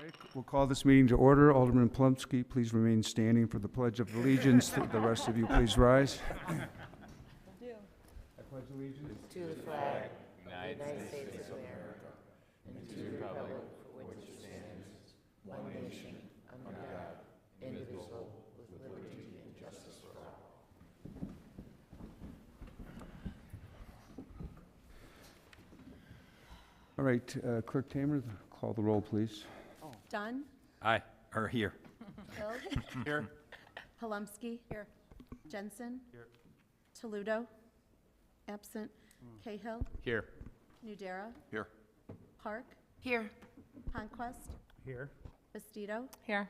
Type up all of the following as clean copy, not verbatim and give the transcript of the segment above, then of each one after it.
right, we'll call this meeting to order. Alderman Plumsky, please remain standing for the Pledge of Allegiance. The rest of you, please rise. I pledge allegiance to the flag of the United States of America and to the republic for which it stands, one nation, under God, indivisible, with liberty and justice for all. All right, Clerk Tamer, call the roll, please. Dunn. Aye, or here. Hill. Here. Palumsky. Here. Jensen. Here. Toledo. Absent. Cahill. Here. Nudera. Here. Park. Here. Conquest. Here. Bastido. Here.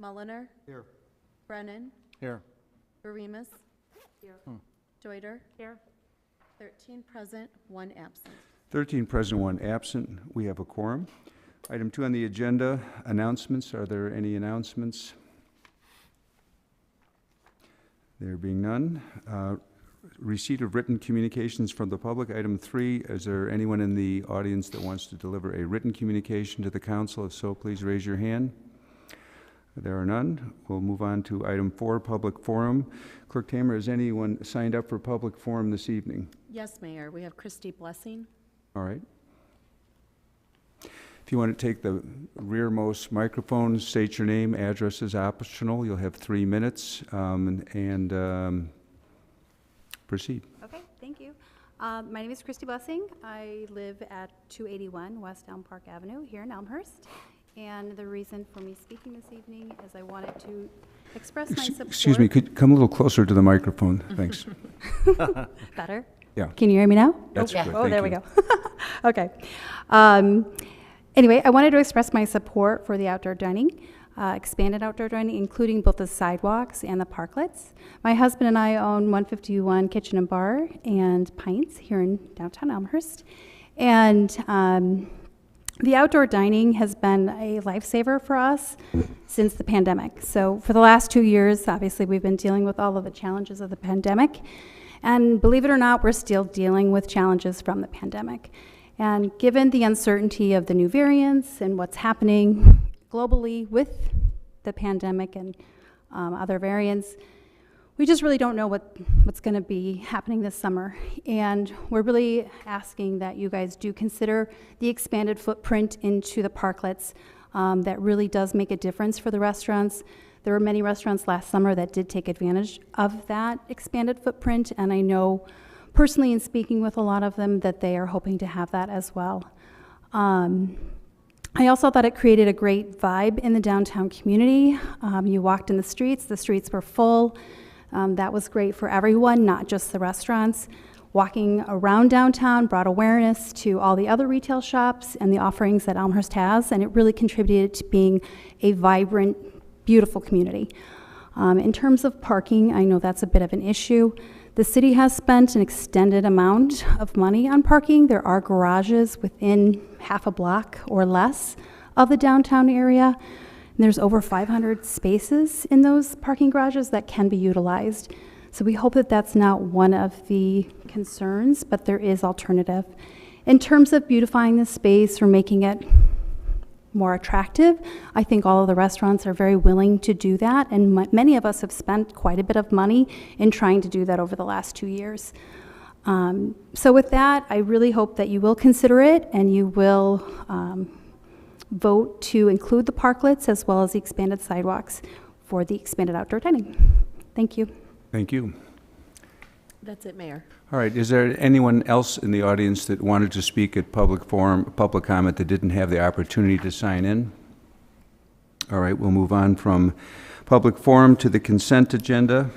Mulliner. Here. Brennan. Here. Beremus. Here. Deuter. Here. 13 present, 1 absent. 13 present, 1 absent. We have a quorum. Item 2 on the agenda, announcements. Are there any announcements? There being none. Receipt of written communications from the public. Item 3, is there anyone in the audience that wants to deliver a written communication to the council? If so, please raise your hand. There are none. We'll move on to item 4, public forum. Clerk Tamer, has anyone signed up for public forum this evening? Yes, Mayor. We have Christy Blessing. All right. If you want to take the rearmost microphone, state your name, address is optional. You'll have 3 minutes, and proceed. Okay, thank you. My name is Christy Blessing. I live at 281 West Elm Park Avenue here in Elmhurst. And the reason for me speaking this evening is I wanted to express my support. Excuse me, could you come a little closer to the microphone? Thanks. Better? Yeah. Can you hear me now? That's good. Oh, Thank there you. we go. Okay. Anyway, I wanted to express my support for the outdoor dining, expanded outdoor dining, including both the sidewalks and the parklets. My husband and I own 151 Kitchen and Bar and Pints here in downtown Elmhurst. And the outdoor dining has been a lifesaver for us since the pandemic. So for the last 2 years, obviously, we've been dealing with all of the challenges of the pandemic. And believe it or not, we're still dealing with challenges from the pandemic. And given the uncertainty of the new variants and what's happening globally with the pandemic and other variants, we just really don't know what's going to be happening this summer. And we're really asking that you guys do consider the expanded footprint into the parklets. That really does make a difference for the restaurants. There were many restaurants last summer that did take advantage of that expanded footprint, and I know personally in speaking with a lot of them that they are hoping to have that as well. I also thought it created a great vibe in the downtown community. You walked in the streets were full. That was great for everyone, not just the restaurants. Walking around downtown brought awareness to all the other retail shops and the offerings that Elmhurst has, and it really contributed to being a vibrant, beautiful community. In terms of parking, I know that's a bit of an issue. The city has spent an extended amount of money on parking. There are garages within half a block or less of the downtown area. And there's over 500 spaces in those parking garages that can be utilized. So we hope that that's not one of the concerns, but there is alternative. In terms of beautifying the space or making it more attractive, I think all of the restaurants are very willing to do that, and many of us have spent quite a bit of money in trying to do that over the last 2 years. So with that, I really hope that you will consider it and you will vote to include the parklets as well as the expanded sidewalks for the expanded outdoor dining. Thank you. Thank you. That's it, Mayor. All right, is there anyone else in the audience that wanted to speak at public forum, public comment that didn't have the opportunity to sign in? All right, we'll move on from public forum to the consent agenda.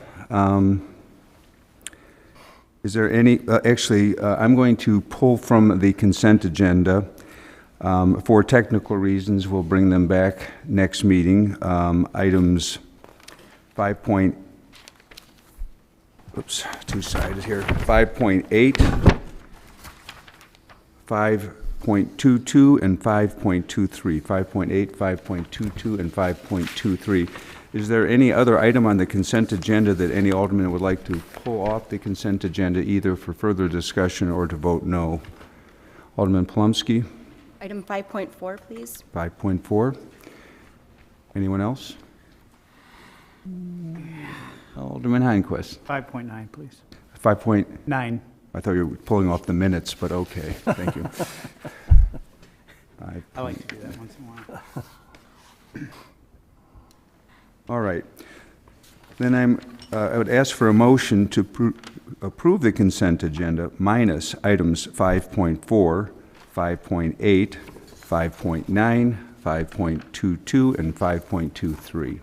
Is there any, I'm going to pull from the consent agenda. For technical reasons, we'll bring them back next meeting. Items 5.8, two-sided here, 5.8, 5.22, and 5.23. 5.8, 5.22, and 5.23. Is there any other item on the consent agenda that any alderman would like to pull off the consent agenda, either for further discussion or to vote no? Alderman Plumsky. Item 5.4, please. 5.4. Anyone else? Alderman Heinquist. 5.9, please. 5 point, 9. I thought you were pulling off the minutes, but okay, thank you. I like to do that once in a while. All right. Then I would ask for a motion to approve the consent agenda minus items 5.4, 5.8, 5.9, 5.22, and 5.23.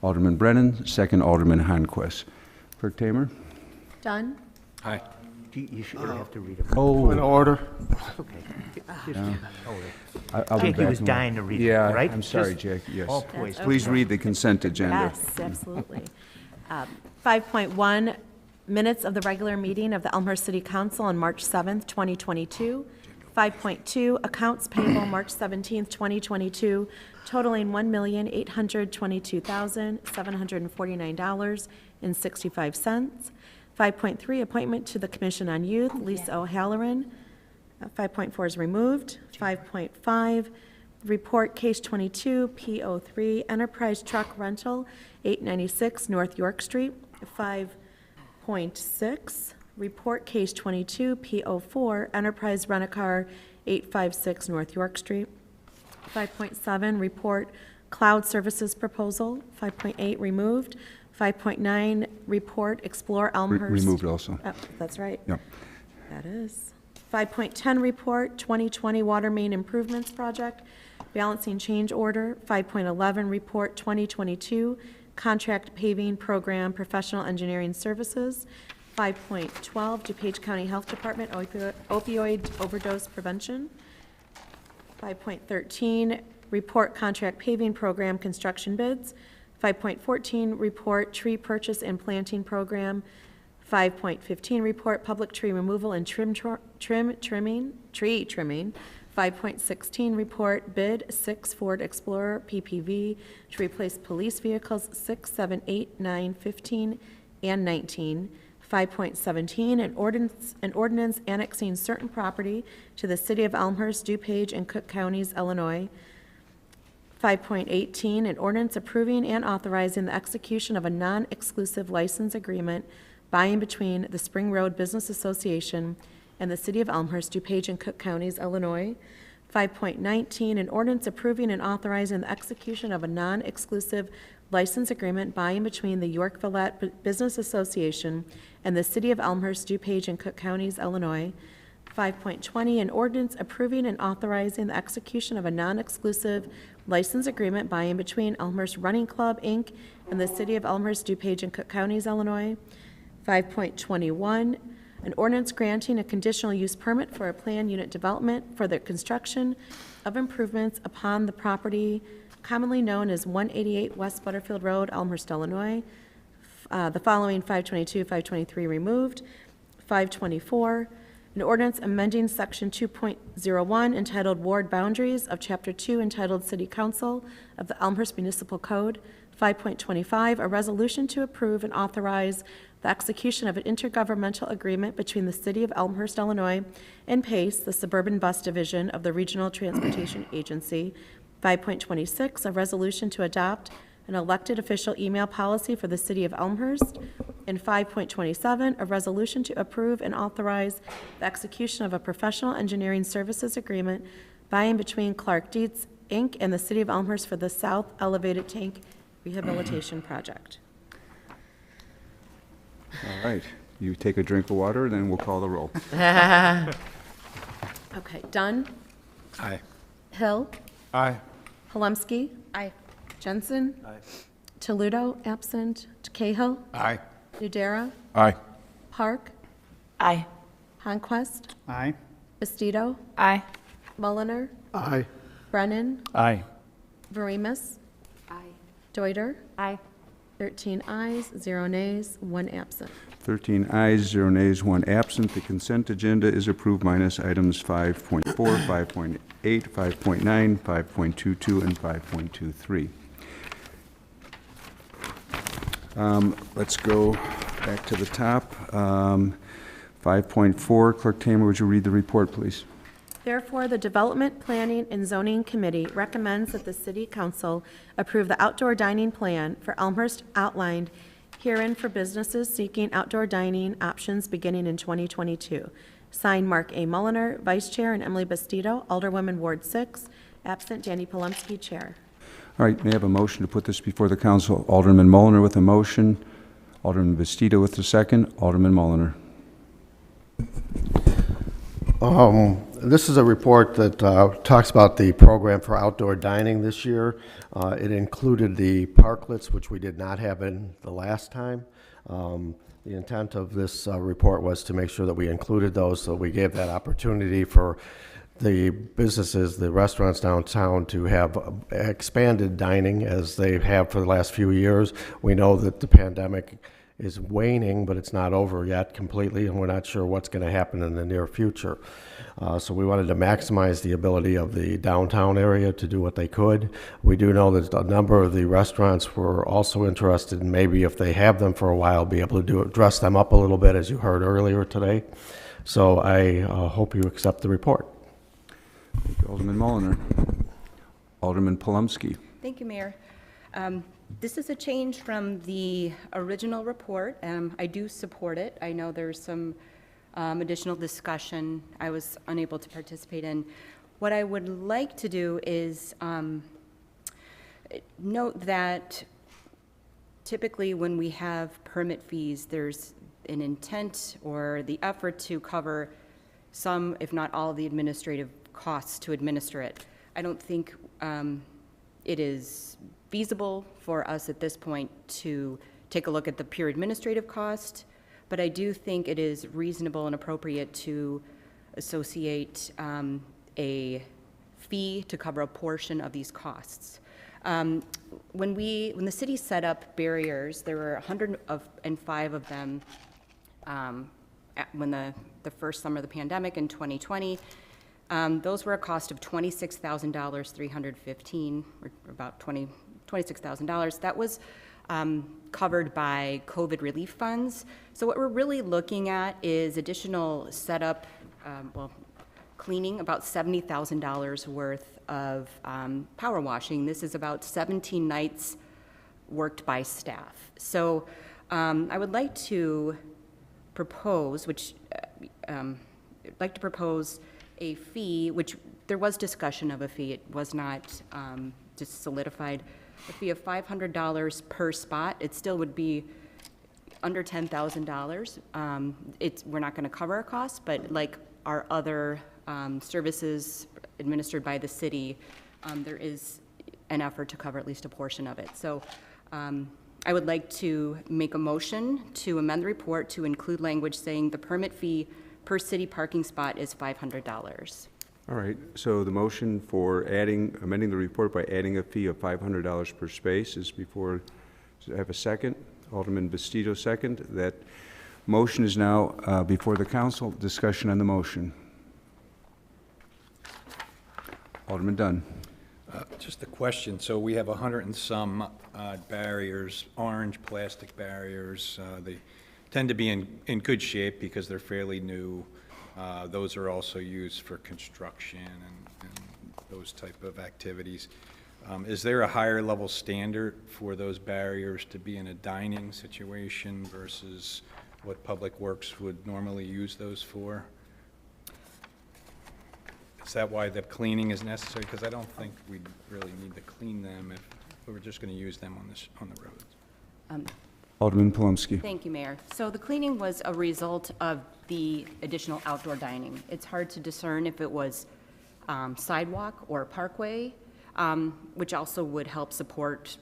Alderman Brennan, second Alderman Honquist. Clerk Tamer? Dunn, Aye. You should have to read it. Oh. order. I'll be Jake, he back was tomorrow. dying to read it, Yeah, right? I'm sorry, Just Jake, yes. all poised. Please read the consent agenda. yes, absolutely. 5.1, minutes of the regular meeting of the Elmhurst City Council on March 7th, 2022. 5.2, accounts payable March 17th, 2022, totaling $1,822,749.65. 5.3, appointment to the Commission on Youth, Lisa O'Halloran. 5.4 is removed. 5.5, report case 22, P03, Enterprise Truck Rental, 896 North York Street. 5.6, report case 22, P04, Enterprise Rent-A-Car, 856 North York Street. 5.7, report Cloud Services Proposal. 5.8, removed. 5.9, report Explore Elmhurst. Removed also. Oh, that's right. Yep. That is. 5.10, report 2020 Water Main Improvements Project, balancing change order. 5.11, report 2022 Contract Paving Program Professional Engineering Services. 5.12, DuPage County Health Department opioid overdose prevention. 5.13, report Contract Paving Program Construction Bids. 5.14, report Tree Purchase and Planting Program. 5.15, report Public Tree Removal and Tree Trimming. 5.16, report Bid 6 Ford Explorer PPV to replace police vehicles 6, 7, 8, 9, 15, and 19. 5.17, an ordinance annexing certain property to the city of Elmhurst, DuPage, and Cook Counties, Illinois. 5.18, an ordinance approving and authorizing the execution of a non-exclusive license agreement by and between the Spring Road Business Association and the city of Elmhurst, DuPage, and Cook Counties, Illinois. 5.19, an ordinance approving and authorizing the execution of a non-exclusive license agreement by and between the York Villette Business Association and the city of Elmhurst, DuPage, and Cook Counties, Illinois. 5.20, an ordinance approving and authorizing the execution of a non-exclusive license agreement by and between Elmhurst Running Club, Inc. and the city of Elmhurst, DuPage, and Cook Counties, Illinois. 5.21, an ordinance granting a conditional use permit for a planned unit development for the construction of improvements upon the property commonly known as 188 West Butterfield Road, Elmhurst, Illinois. The following 522, 523 removed. 524, an ordinance amending section 2.01 entitled Ward Boundaries of Chapter 2 entitled City Council of the Elmhurst Municipal Code. 5.25, a resolution to approve and authorize the execution of an intergovernmental agreement between the City of Elmhurst, Illinois, and PACE, the Suburban Bus Division of the Regional Transportation Agency. 5.26, a resolution to adopt an elected official email policy for the City of Elmhurst. And 5.27, a resolution to approve and authorize the execution of a professional engineering services agreement by and between Clark Dietz, Inc. and the City of Elmhurst for the South Elevated Tank Rehabilitation Project. All right. You take a drink of water, then we'll call the roll. Okay, Dunn, Aye. Hill, Aye. Palumski. Aye. Jensen. Aye. Toludo, absent. Cahill. Aye. Nudera. Aye. Park. Aye. Honquist. Aye. Bastido. Aye. Mulliner. Aye. Brennan. Aye. Verimus. Aye. Deuter. Aye. 13 ayes, 0 nays, 1 absent. 13 ayes, 0 nays, 1 absent. The consent agenda is approved minus items 5.4, 5.8, 5.9, 5.22, and 5.23. Let's go back to the top. 5.4, Clerk Tamer, would you read the report, please? Therefore, the Development, Planning, and Zoning Committee recommends that the City Council approve the outdoor dining plan for Elmhurst outlined herein for businesses seeking outdoor dining options beginning in 2022. Signed, Mark A. Mulliner, Vice Chair, and Emily Bastido, Alderwoman Ward 6. Absent, Danny Palumski, Chair. All right, may I have a motion to put this before the council? Alderman Mulliner with a motion, Alderman Bastido with the second, Alderman Mulliner. This is a report that talks about the program for outdoor dining this year. It included the parklets, which we did not have in the last time. The intent of this report was to make sure that we included those, so we gave that opportunity for the businesses, the restaurants downtown to have expanded dining as they have for the last few years. We know that the pandemic is waning, but it's not over yet completely, and we're not sure what's going to happen in the near future. So we wanted to maximize the ability of the downtown area to do what they could. We do know that a number of the restaurants were also interested in maybe if they have them for a while, be able to dress them up a little bit, as you heard earlier today. So I hope you accept the report. Thank you, Alderman Mulliner. Alderman Palumski. Thank you, Mayor. This is a change from the original report. I do support it. I know there's some additional discussion I was unable to participate in. What I would like to do is note that typically when we have permit fees, there's an intent or the effort to cover some, if not all, of the administrative costs to administer it. I don't think it is feasible for us at this point to take a look at the pure administrative cost, but I do think it is reasonable and appropriate to associate a fee to cover a portion of these costs. When the city set up barriers, there were 105 of them when the first summer of the pandemic in 2020. Those were a cost of $26,315, or about $26,000. That was covered by COVID relief funds. So what we're really looking at is additional setup, cleaning, about $70,000 worth of power washing. This is about 17 nights worked by staff. So I would like to propose, a fee, which there was discussion of a fee. It was not just solidified. A fee of $500 per spot. It still would be under $10,000. We're not going to cover our costs, but like our other services administered by the city, there is an effort to cover at least a portion of it. So I would like to make a motion to amend the report to include language saying the permit fee per city parking spot is $500. All right, so the motion for amending the report by adding a fee of $500 per space is before. Does I have a second? Alderman Bastido, second. That motion is now before the council. Discussion on the motion. Alderman Dunn. Just a question. So we have 100 and some barriers, orange plastic barriers. They tend to be in good shape because they're fairly new. Those are also used for construction and those type of activities. Is there a higher level standard for those barriers to be in a dining situation versus what Public Works would normally use those for? Is that why the cleaning is necessary? Because I don't think we really need to clean them if we were just going to use them on the roads. Alderman Palumski. Thank you, Mayor. So the cleaning was a result of the additional outdoor dining. It's hard to discern if it was sidewalk or parkway, which also would help support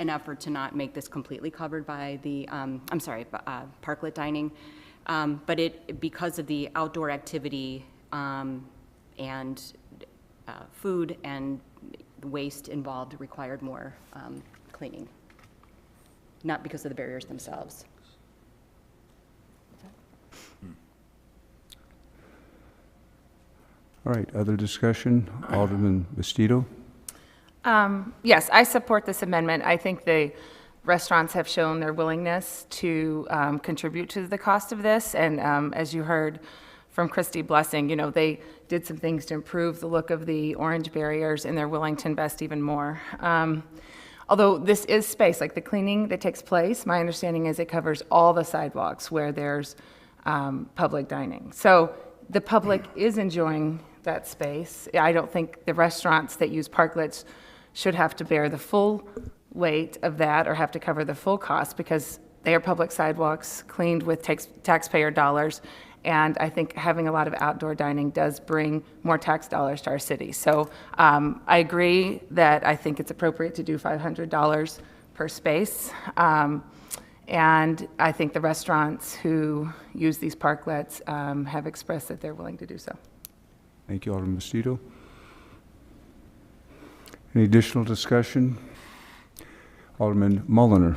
an effort to not make this completely covered by the, parklet dining. But because of the outdoor activity and food and waste involved required more cleaning, not because of the barriers themselves. All right, other discussion? Alderman Bastido. Yes, I support this amendment. I think the restaurants have shown their willingness to contribute to the cost of this. And as you heard from Christy Blessing. You know, they did some things to improve the look of the orange barriers, and they're willing to invest even more. Although this is space, like the cleaning that takes place, my understanding is it covers all the sidewalks where there's public dining. So the public is enjoying that space. I don't think the restaurants that use parklets should have to bear the full weight of that or have to cover the full cost, because they are public sidewalks cleaned with taxpayer dollars. And I think having a lot of outdoor dining does bring more tax dollars to our city. So I agree that I think it's appropriate to do $500 per space. And I think the restaurants who use these parklets have expressed that they're willing to do so. Thank you, Alderman Bastido. Any additional discussion? Alderman Mulliner.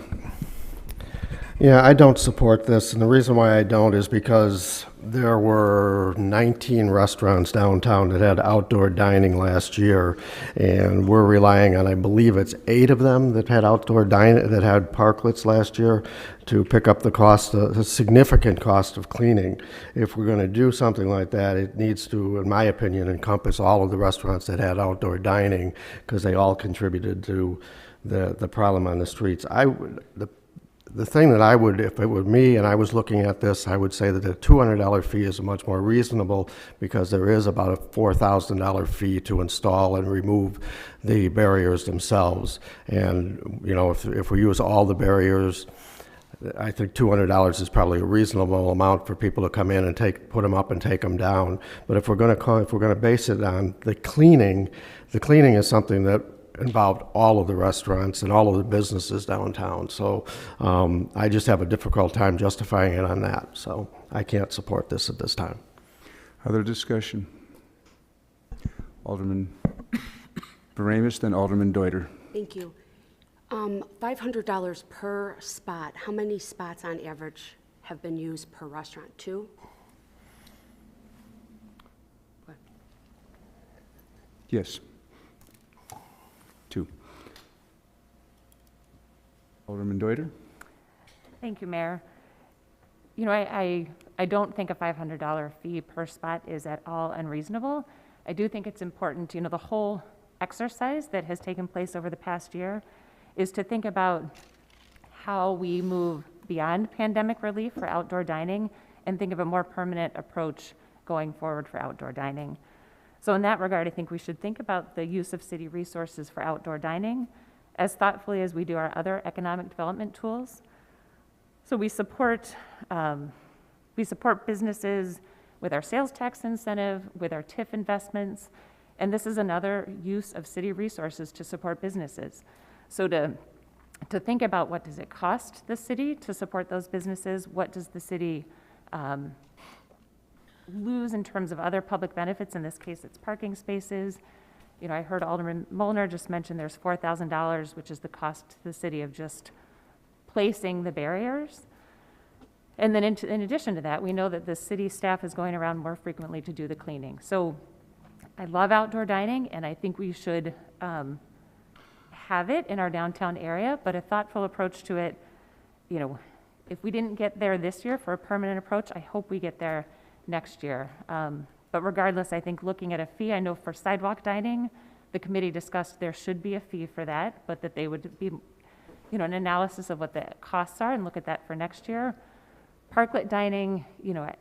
Yeah, I don't support this, and the reason why I don't is because there were 19 restaurants downtown that had outdoor dining last year, and we're relying on, I believe it's 8 of them that had outdoor dining, that had parklets last year to pick up the cost, the significant cost of cleaning. If we're going to do something like that, it needs to, in my opinion, encompass all of the restaurants that had outdoor dining, because they all contributed to the problem on the streets. The thing that I would, if it were me and I was looking at this, I would say that the $200 fee is much more reasonable, because there is about a $4,000 fee to install and remove the barriers themselves. And, you know, if we use all the barriers, I think $200 is probably a reasonable amount for people to come in and put them up and take them down. But if we're going to base it on the cleaning is something that involved all of the restaurants and all of the businesses downtown. So I just have a difficult time justifying it on that. So I can't support this at this time. Other discussion? Alderman Varamis, then Alderman Deuter. Thank you. $500 per spot. How many spots on average have been used per restaurant? 2? Yes. 2. Alderman Deuter. Thank you, Mayor. You know, I don't think a $500 fee per spot is at all unreasonable. I do think it's important, you know, the whole exercise that has taken place over the past year is to think about how we move beyond pandemic relief for outdoor dining and think of a more permanent approach going forward for outdoor dining. So in that regard, I think we should think about the use of city resources for outdoor dining as thoughtfully as we do our other economic development tools. So we support businesses with our sales tax incentive, with our TIF investments, and this is another use of city resources to support businesses. So to think about what does it cost the city to support those businesses, what does the city lose in terms of other public benefits, in this case it's parking spaces. You know, I heard Alderman Molnar just mention there's $4,000, which is the cost to the city of just placing the barriers. And then in addition to that, we know that the city staff is going around more frequently to do the cleaning. So I love outdoor dining, and I think we should have it in our downtown area, but a thoughtful approach to it. You know, if we didn't get there this year for a permanent approach, I hope we get there next year. But regardless, I think looking at a fee, I know for sidewalk dining, the committee discussed there should be a fee for that, but that they would be, you know, an analysis of what the costs are and look at that for next year. Parklet dining, you know,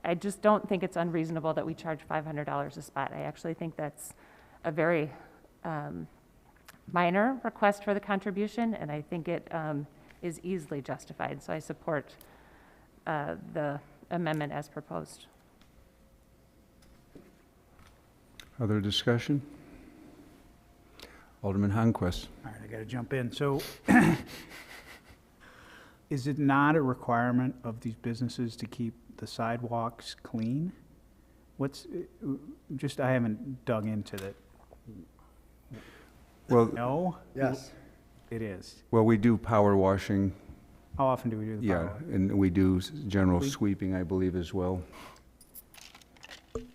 I just don't think it's unreasonable that we charge $500 a spot. I actually think that's a very minor request for the contribution, and I think it is easily justified. So I support the amendment as proposed. Other discussion? Alderman Honquist. All right, I got to jump in. So is it not a requirement of these businesses to keep the sidewalks clean? I haven't dug into that. Well, No? Yes. It is. well, we do power washing, How often do we do the yeah, power? and we do general sweeping, I believe, as well.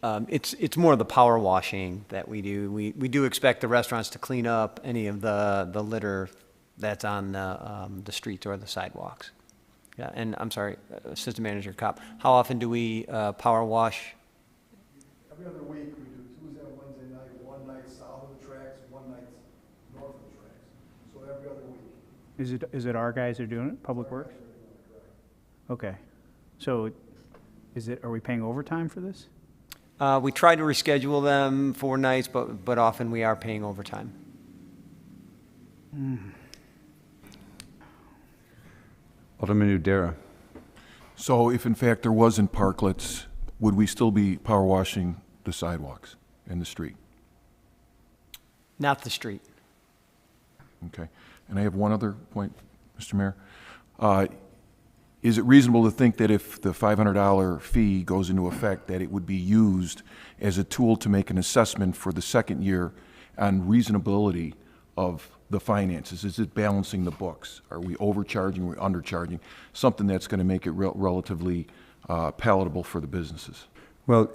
It's more the power washing that we do. We do expect the restaurants to clean up any of the litter that's on the streets or the sidewalks. Yeah, and I'm sorry, Assistant Manager Kopp, how often do we power wash every other week, we do Tuesday and Wednesday night, one night south of the tracks, one night north of the tracks. So every other week. Is it our guys that are doing it, Public Works? Okay. So are we paying overtime for this? We try to reschedule them for nights, but often we are paying overtime. Alderman Udara. So if in fact there wasn't parklets, would we still be power washing the sidewalks and the street? Not the street. Okay. And I have one other point, Mr. Mayor. Is it reasonable to think that if the $500 fee goes into effect, that it would be used as a tool to make an assessment for the second year on reasonability of the finances? Is it balancing the books? Are we overcharging, are we undercharging? Something that's going to make it relatively palatable for the businesses. Well,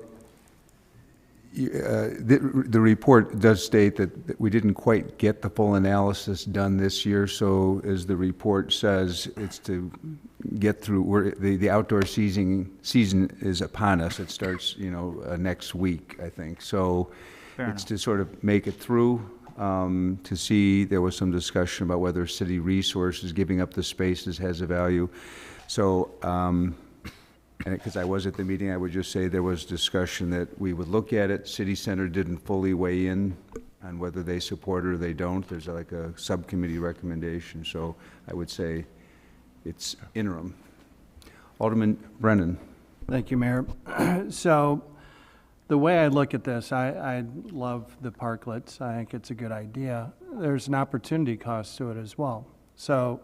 the report does state that we didn't quite get the full analysis done this year, so as the report says, it's to get through, the outdoor season is upon us. It starts, next week, I think. So it's to sort of make it through, to see, there was some discussion about whether city resources, giving up the spaces has a value. So, and because I was at the meeting, I would just say there was discussion that we would look at it. City Center didn't fully weigh in on whether they support it or they don't. There's like a subcommittee recommendation, so I would say it's interim. Alderman Brennan. Thank you, Mayor. So the way I look at this, I love the parklets. I think it's a good idea. There's an opportunity cost to it as well. So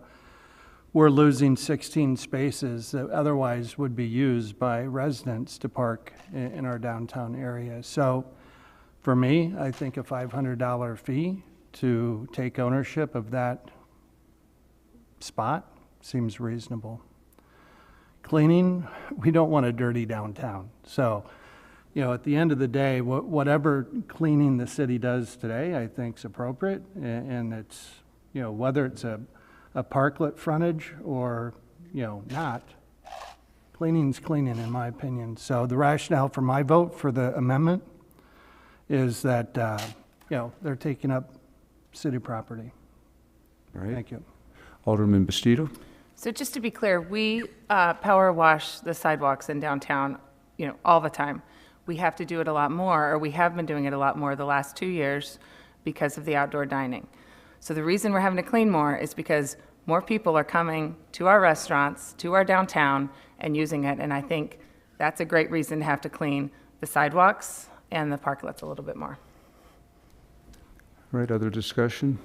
we're losing 16 spaces that otherwise would be used by residents to park in our downtown area. So for me, I think a $500 fee to take ownership of that spot seems reasonable. Cleaning, we don't want a dirty downtown. So, at the end of the day, whatever cleaning the city does today, I think is appropriate. And it's, whether it's a parklet frontage or, not, cleaning's cleaning in my opinion. So the rationale for my vote for the amendment is that, they're taking up city property. All right. Thank you. Alderman Bastido. So just to be clear, we power wash the sidewalks in downtown, all the time. We have to do it a lot more, or we have been doing it a lot more the last 2 years because of the outdoor dining. So the reason we're having to clean more is because more people are coming to our restaurants, to our downtown, and using it. And I think that's a great reason to have to clean the sidewalks and the parklets a little bit more. All right, other discussion?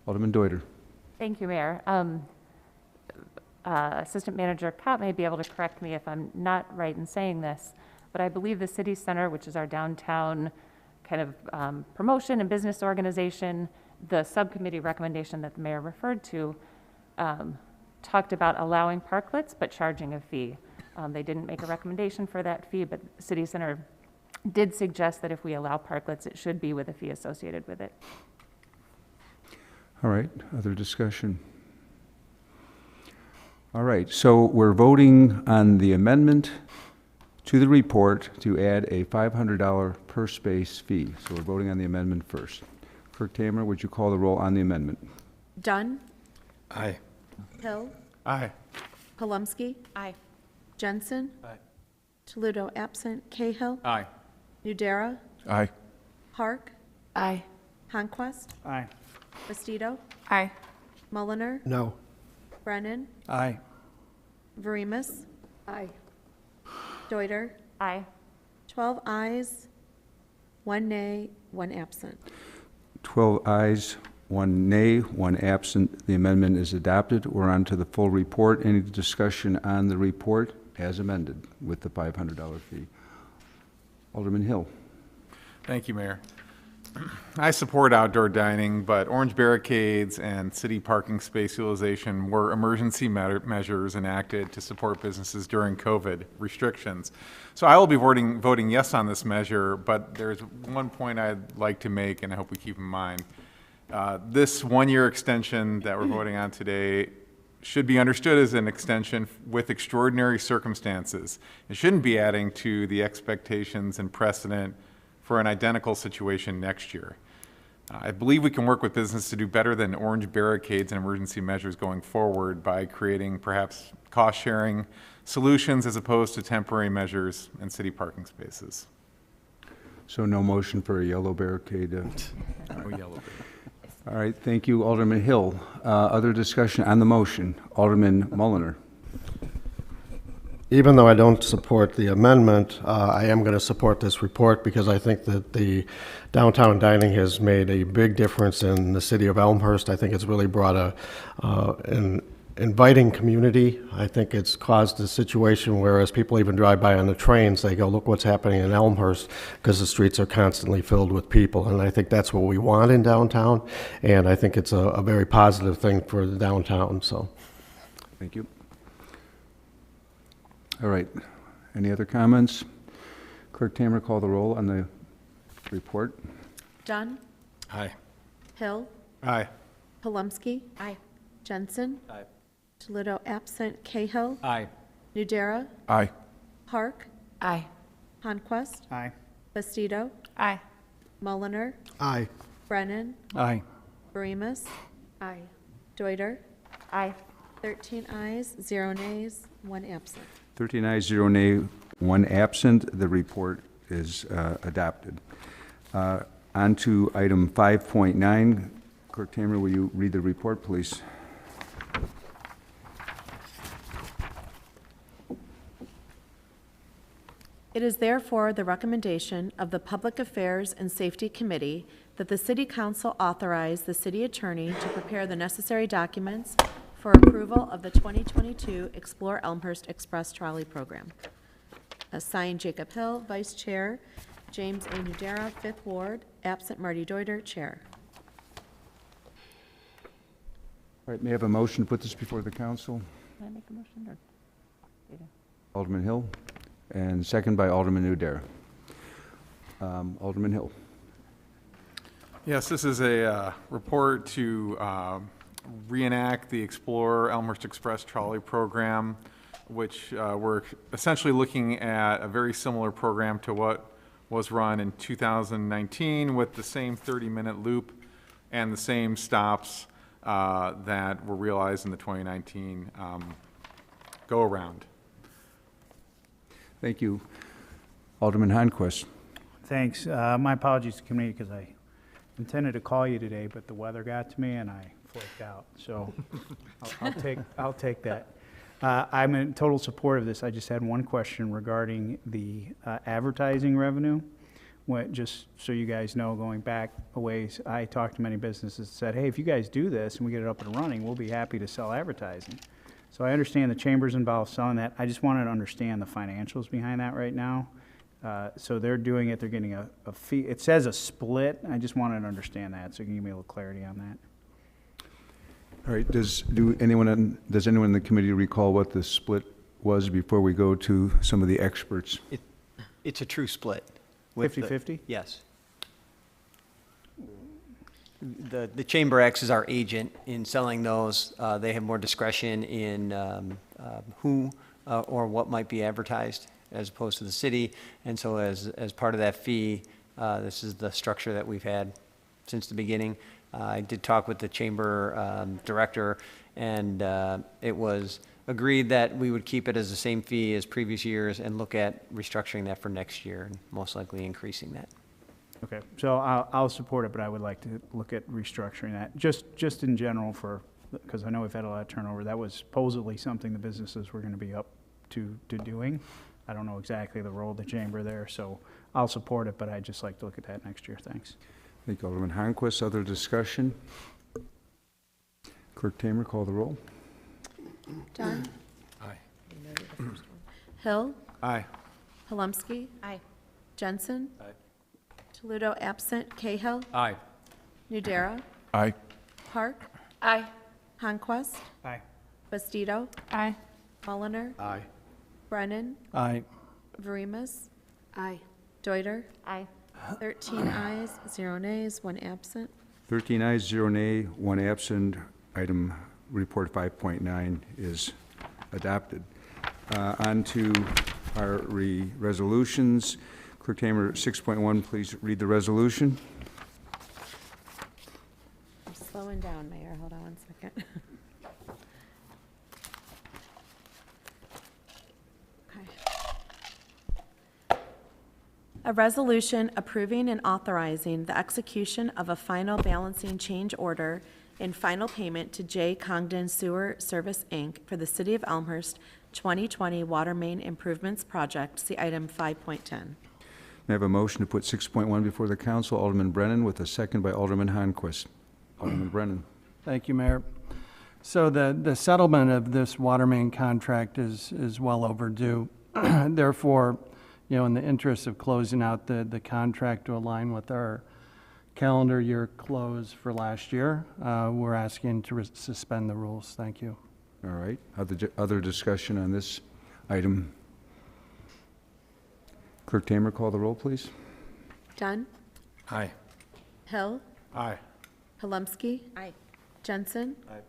Alderman Deuter. Thank you, Mayor. Assistant Manager Kopp may be able to correct me if I'm not right in saying this, but I believe the City Center, which is our downtown kind of promotion and business organization, the subcommittee recommendation that the mayor referred to, talked about allowing parklets but charging a fee. They didn't make a recommendation for that fee, but the City Center did suggest that if we allow parklets, it should be with a fee associated with it. All right, other discussion? All right, so we're voting on the amendment to the report to add a $500 per space fee. So we're voting on the amendment first. Clerk Tamer, would you call the roll on the amendment? Dunn. Aye. Hill. Aye. Palumski. Aye. Jensen. Aye. Toledo absent. Cahill. Aye. Nudera. Aye. Park. Aye. Conquest. Aye. Bastido. Aye. Mulliner. No. Brennan. Aye. Verimus. Aye. Deuter. Aye. 12 ayes, 1 nay, 1 absent. 12 ayes, 1 nay, 1 absent. The amendment is adopted. We're on to the full report. Any discussion on the report as amended with the $500 fee? Alderman Hill. Thank you, Mayor. I support outdoor dining, but orange barricades and city parking space utilization were emergency measures enacted to support businesses during COVID restrictions. So I will be voting yes on this measure, but there's one point I'd like to make, and I hope we keep in mind. This one-year extension that we're voting on today should be understood as an extension with extraordinary circumstances. It shouldn't be adding to the expectations and precedent for an identical situation next year. I believe we can work with business to do better than orange barricades and emergency measures going forward by creating perhaps cost-sharing solutions as opposed to temporary measures and city parking spaces. So no motion for a yellow barricade? No yellow barricade. All right, thank you, Alderman Hill. Other discussion on the motion? Alderman Mulliner. Even though I don't support the amendment, I am going to support this report because I think that the downtown dining has made a big difference in the city of Elmhurst. I think it's really brought an inviting community. I think it's caused a situation where as people even drive by on the trains, they go, look what's happening in Elmhurst, because the streets are constantly filled with people. And I think that's what we want in downtown. And I think it's a very positive thing for the downtown. So, thank you. All right. Any other comments? Clerk Tamer, call the roll on the report. Dunn. Aye. Hill. Aye. Palumski. Aye. Jensen. Aye. Toledo absent. Cahill. Aye. Nudera. Aye. Park. Aye. Conquest. Aye. Bastido. Aye. Mulliner. aye. Brennan. Aye. Beremus. Aye. Deuter. Aye. 13 ayes, 0 nays, 1 absent. 13 ayes, 0 nay, 1 absent. The report is adopted. On to item 5.9. Clerk Tamer, will you read the report, please? It is therefore the recommendation of the Public Affairs and Safety Committee that the City Council authorize the City Attorney to prepare the necessary documents for approval of the 2022 Explore Elmhurst Express Trolley Program. Assigned Jacob Hill, Vice Chair, James A. Nudera, Fifth Ward, absent Marty Deuter, Chair. All right, may I have a motion to put this before the council? Can I make a motion, or? You do. Alderman Hill, and second by Alderman Nudera. Alderman Hill. Yes, this is a report to reenact the Explore Elmhurst Express Trolley Program, which we're essentially looking at a very similar program to what was run in 2019 with the same 30-minute loop and the same stops that were realized in the 2019 go-around. Thank you. Alderman Honquist. Thanks. My apologies to the committee because I intended to call you today, but the weather got to me and I flaked out. So I'll take that. I'm in total support of this. I just had one question regarding the advertising revenue. Just so you guys know, going back a ways, I talked to many businesses that said, hey, if you guys do this and we get it up and running, we'll be happy to sell advertising. So I understand the chamber's involved selling that. I just wanted to understand the financials behind that right now. So they're doing it, they're getting a fee. It says a split. I just wanted to understand that, so you can give me a little clarity on that. All right, does anyone in the committee recall what the split was before we go to some of the experts? It's a true split. 50-50? Yes. The chamber acts as our agent in selling those. They have more discretion in who or what might be advertised as opposed to the city. And so as part of that fee, this is the structure that we've had since the beginning. I did talk with the chamber director, and it was agreed that we would keep it as the same fee as previous years and look at restructuring that for next year and most likely increasing that. Okay, so I'll support it, but I would like to look at restructuring that, just in general because I know we've had a lot of turnover. That was supposedly something the businesses were going to be up to doing. I don't know exactly the role of the chamber there, so I'll support it, but I'd just like to look at that next year. Thanks. Thank you, Alderman Honquist. Other discussion? Clerk Tamer, call the roll. Dunn. Aye. Hill. Aye. Palumski. Aye. Jensen. Aye. Toledo absent. Cahill. Aye. Nudera. Aye. Park. Aye. Conquest. Aye. Bastido. Aye. Mulliner. Aye. Brennan. Aye. Veremus. Aye. Deuter. Aye. 13 ayes, 0 nays, 1 absent. 13 ayes, 0 nay, 1 absent. Item report 5.9 is adopted. On to our resolutions. Clerk Tamer, 6.1, please read the resolution. I'm slowing down, Mayor. Hold on one second. A resolution approving and authorizing the execution of a final balancing change order and final payment to J. Congdon Sewer Service, Inc. for the City of Elmhurst 2020 Water Main Improvements Project. See item 5.10. May I have a motion to put 6.1 before the council? Alderman Brennan with a second by Alderman Honquist. Alderman Brennan. Thank you, Mayor. So the settlement of this water main contract is well overdue. Therefore, you know, in the interest of closing out the contract to align with our calendar year close for last year, we're asking to suspend the rules. Thank you. All right. Other discussion on this item? Clerk Tamer, call the roll, please. Dunn. Aye. Hill. Aye. Palumski. Aye. Jensen. Aye.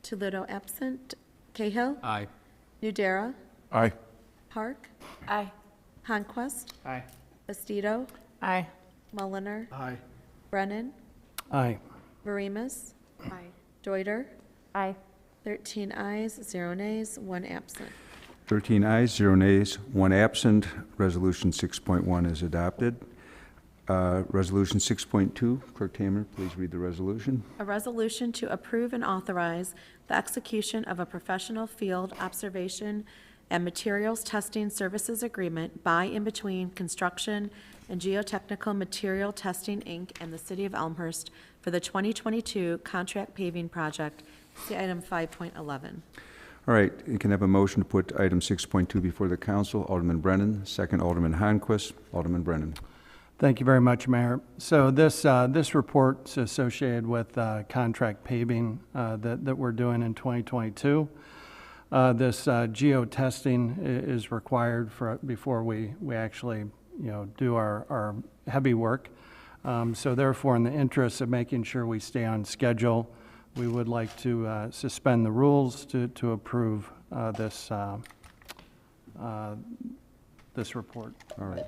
Toledo absent. Cahill. Aye. Nudera. Aye. Park. Aye. Honquist. Aye. Bastido. Aye. Mulliner. Aye. Brennan. Aye. Varimas. Aye. Deuter. Aye. 13 ayes, 0 nays, 1 absent. 13 ayes, 0 nays, 1 absent. Resolution 6.1 is adopted. Resolution 6.2, Clerk Tamer, please read the resolution. A resolution to approve and authorize the execution of a professional field observation and materials testing services agreement by and between Construction and Geotechnical Material Testing, Inc. and the City of Elmhurst for the 2022 contract paving project. See item 5.11. All right, you can have a motion to put item 6.2 before the council. Alderman Brennan, second Alderman Honquist. Alderman Brennan. Thank you very much, Mayor. So this report's associated with contract paving that we're doing in 2022. This geo-testing is required before we actually, do our heavy work. So therefore, in the interest of making sure we stay on schedule, we would like to suspend the rules to approve this report. All right.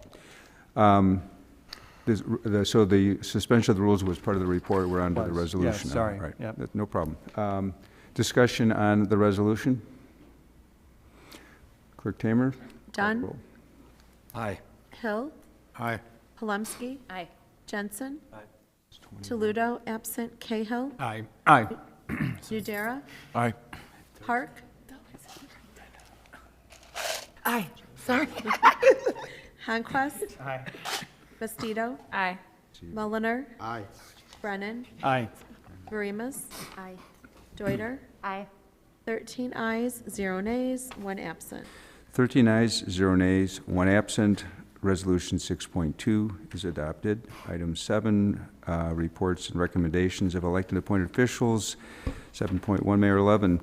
So the suspension of the rules was part of the report. We're on to the resolution. Yes, sorry. All right. Yep. No problem. Discussion on the resolution? Clerk Tamer? Dunn. Aye. Hill. Aye. Palumski. Aye. Jensen. Toledo absent. Cahill. Aye. Aye. Nudera. Aye. Park. Aye. Sorry. Honquist. Aye. Bastido. Aye. Mulliner. Aye. Brennan. Aye. Varimas. Aye. Deuter. Aye. 13 ayes, 0 nays, 1 absent. 13 ayes, 0 nays, 1 absent. Resolution 6.2 is adopted. Item 7, reports and recommendations of elected appointed officials. 7.1, Mayor Levin.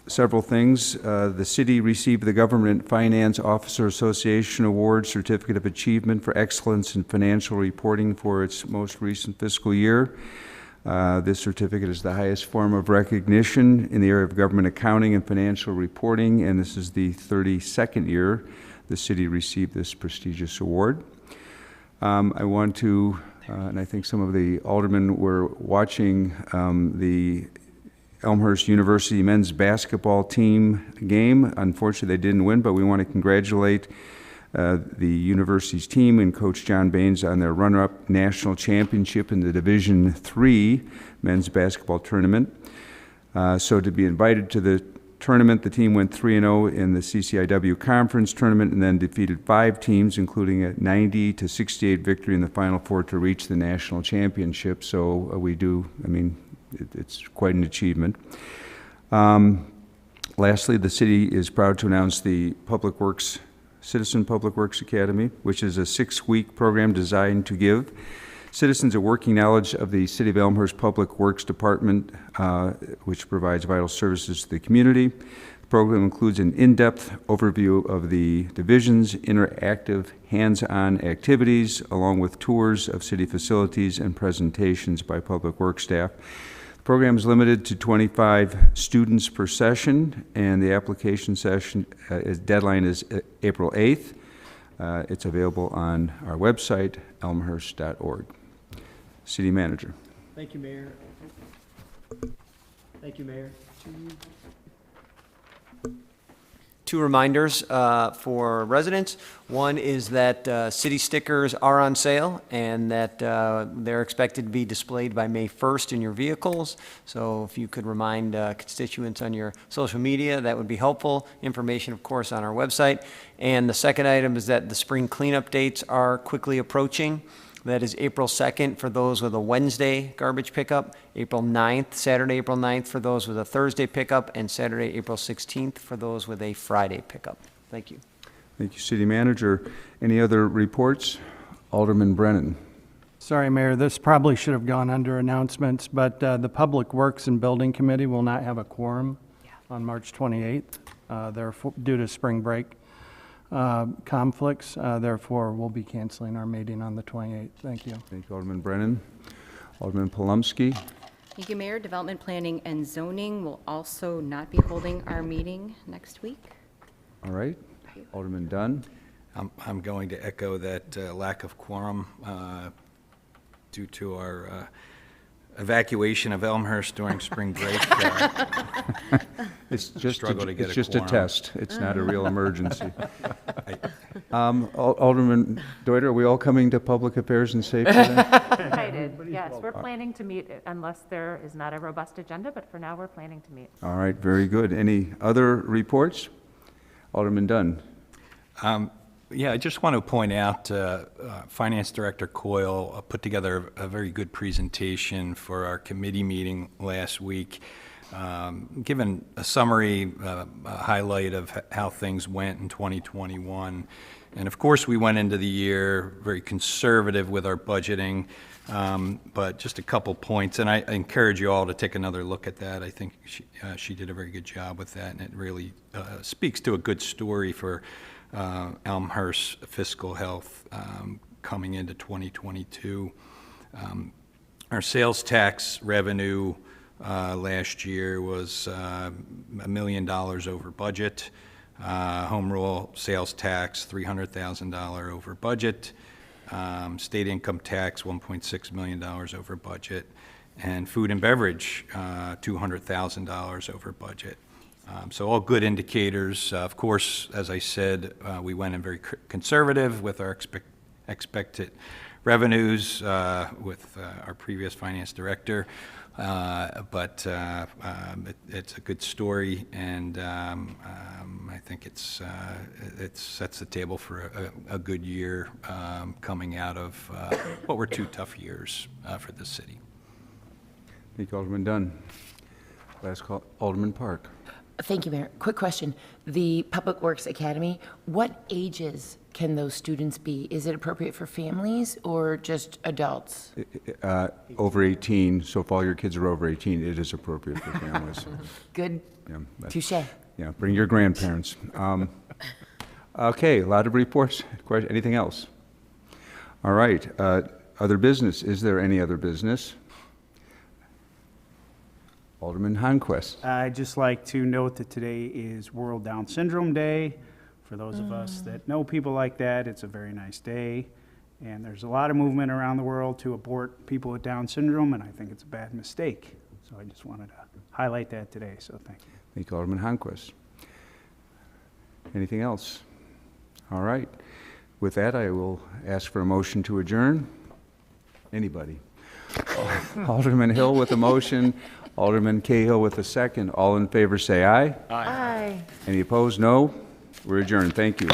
Several things. The city received the Government Finance Officer Association Award Certificate of Achievement for Excellence in Financial Reporting for its most recent fiscal year. This certificate is the highest form of recognition in the area of government accounting and financial reporting, and this is the 32nd year the city received this prestigious award. I want to, and I think some of the aldermen were watching the Elmhurst University men's basketball team game. Unfortunately, they didn't win, but we want to congratulate the university's team and Coach John Baines on their runner-up national championship in the Division III men's basketball tournament. So to be invited to the tournament, the team went 3-0 in the CCIW conference tournament and then defeated 5 teams, including a 90-68 victory in the Final Four to reach the national championship. So we do, it's quite an achievement. Lastly, the city is proud to announce the Citizen Public Works Academy, which is a 6-week program designed to give citizens a working knowledge of the City of Elmhurst Public Works Department, which provides vital services to the community. The program includes an in-depth overview of the division's interactive hands-on activities, along with tours of city facilities and presentations by Public Works staff. The program is limited to 25 students per session, and the application session deadline is April 8th. It's available on our website, elmhurst.org. City Manager. Thank you, Mayor. Thank you, Mayor. Two reminders for residents. One is that city stickers are on sale and that they're expected to be displayed by May 1st in your vehicles. So if you could remind constituents on your social media, that would be helpful. Information, of course, on our website. And the second item is that the spring cleanup dates are quickly approaching. That is April 2nd for those with a Wednesday garbage pickup, April 9th, Saturday, April 9th for those with a Thursday pickup, and Saturday, April 16th for those with a Friday pickup. Thank you. Thank you, City Manager. Any other reports? Alderman Brennan. Sorry, Mayor, this probably should have gone under announcements, but the Public Works and Building Committee will not have a quorum on March 28th. They're due to spring break conflicts. Therefore, we'll be canceling our meeting on the 28th. Thank you. Thank you, Alderman Brennan. Alderman Palumski. Thank you, Mayor. Development Planning and Zoning will also not be holding our meeting next week. All right. Alderman Dunn. I'm going to echo that lack of quorum due to our evacuation of Elmhurst during spring break. It's just struggle to get it's just quorum. a test. It's not a real emergency. Alderman Deuter, are we all coming to Public Affairs and Safety then? Excited, yes. We're planning to meet unless there is not a robust agenda, but for now, we're planning to meet. All right, very good. Any other reports? Alderman Dunn. Yeah, I just want to point out, Finance Director Coyle put together a very good presentation for our committee meeting last week, given a summary, a highlight of how things went in 2021. And of course, we went into the year very conservative with our budgeting, but just a couple points, and I encourage you all to take another look at that. I think she did a very good job with that, and it really speaks to a good story for Elmhurst's fiscal health coming into 2022. Our sales tax revenue last year was $1 million over budget. Home rule sales tax, $300,000 over budget. State income tax, $1.6 million over budget. And food and beverage, $200,000 over budget. So all good indicators. Of course, as I said, we went in very conservative with our expected revenues with our previous finance director, but it's a good story, and I think it sets the table for a good year coming out of what were two tough years for the city. Thank you, Alderman Dunn. Last call, Alderman Park. Thank you, Mayor. Quick question. The Public Works Academy, what ages can those students be? Is it appropriate for families or just adults? Over 18, so if all your kids are over 18, it is appropriate for families. Good. Yeah, Touche. Yeah, bring your grandparents. Okay, a lot of reports. Anything else? All right. Other business. Is there any other business? Alderman Honquist. I'd just like to note that today is World Down Syndrome Day. For those of us that know people like that, it's a very nice day. And there's a lot of movement around the world to abort people with Down syndrome, and I think it's a bad mistake. So I just wanted to highlight that today, so thank you. Thank you, Alderman Honquist. Anything else? All right. With that, I will ask for a motion to adjourn. Anybody? Alderman Hill with a motion. Alderman Cahill with a second. All in favor say aye. Aye. Any opposed? No. We're adjourned. Thank you.